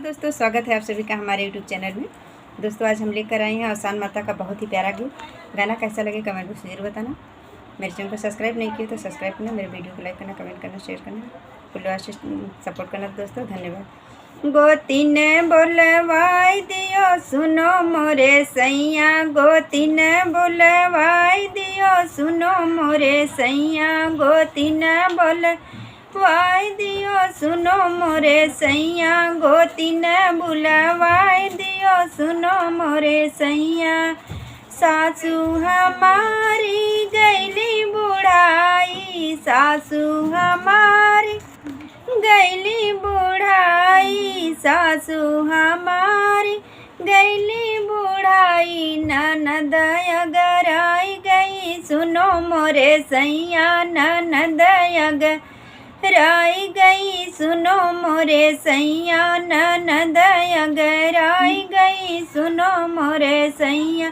दोस्तों स्वागत है आप सभी का हमारे यूट्यूब चैनल में। दोस्तों आज हम लेकर आए हैं आसान माता का बहुत ही प्यारा गीत। गाना कैसा लगे कमेंट बॉक्स में जरूर बताना। मेरे चैनल को सब्सक्राइब नहीं किया तो सब्सक्राइब करना, मेरे वीडियो को लाइक करना, कमेंट करना, शेयर करना, फुलवार से सपोर्ट करना। दोस्तों धन्यवाद। गोती ने बोलवाई दियो सुनो मोरे सैया, गोती ने बोलवाई दियो सुनो मोरे सैया, गोती ने वाई दियो सुनो मोरे सैया, गोती ने बुलवाई दियो सुनो मोरे सैया। सासू हमारी गैली बुढ़ाई, सासू हमारी गैली बुढ़ाई, सासू हमारी गैली बुढ़ाई, ननद अगराई गई सुनो मोरे सैया, ननद राई गई सुनो मोरे सैया, ननद अगराई गई सुनो मोरे सैया।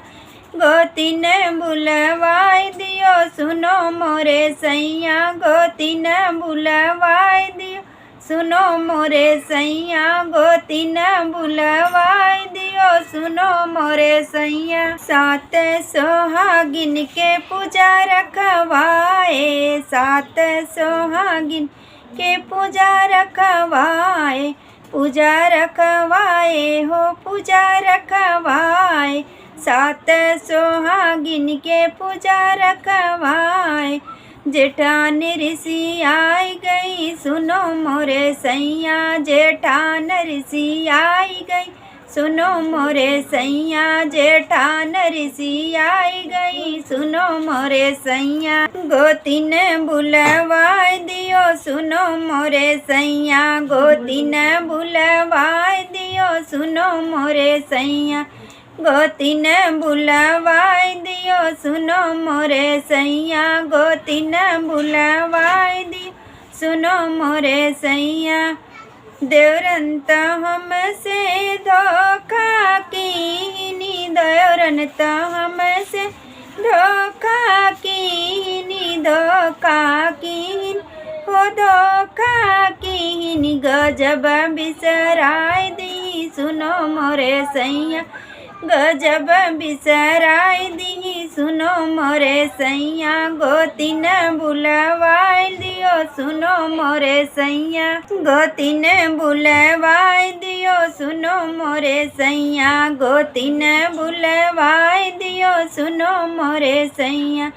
गोती ने बुलवाई दियो सुनो मोरे सैया, गोती ने बुलवाई दियो सुनो मोरे सैया, गोती ने बुलवाई दियो सुनो मोरे सैया। सात सोहागिन के पूजा रखवाए, सात सोहागिन के पूजा रखवाए, पूजा रखवाए हो पूजा रखवाए, सात सोहागिन के पूजा रखवाए। जेठान ऋषि आई गई सुनो मोरे सैया, जेठान ऋषि आई गई सुनो मोरे सैया, जेठान ऋषि आई गई सुनो मोरे सैया। गोती ने बुलवाई दियो सुनो मोरे सैया, गोती ने बुलवाई दियो सुनो मोरे सैया, गोती ने बुलवाई दियो सुनो मोरे सैया, गोती ने बुलवाई दियो सुनो मोरे सैया। देवरन हमसे धोखा कीनी, देवरन हमसे धोखा कीनी, धोखा कीनी हो धोखा कीनी, गजब बिसराई दी सुनो मोरे सैया, गजब बिसराई दी सुनो मोरे सैया। गोती ने बुलवाई दियो सुनो मोरे सैया, गोती ने बुलवाई दियो सुनो मोरे सैया, गोती ने बुलवाई दियो सुनो मोरे सैया,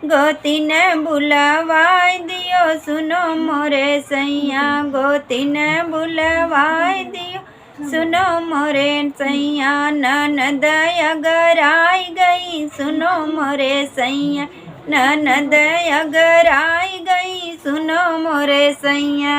गोती ने बुलवाई दियो सुनो मोरे सैया, गोती ने बुलवाई दियो सुनो मोरे सैया। ननद अगराई गई सुनो मोरे सैया, ननद अगराई गई सुनो मोरे सैया।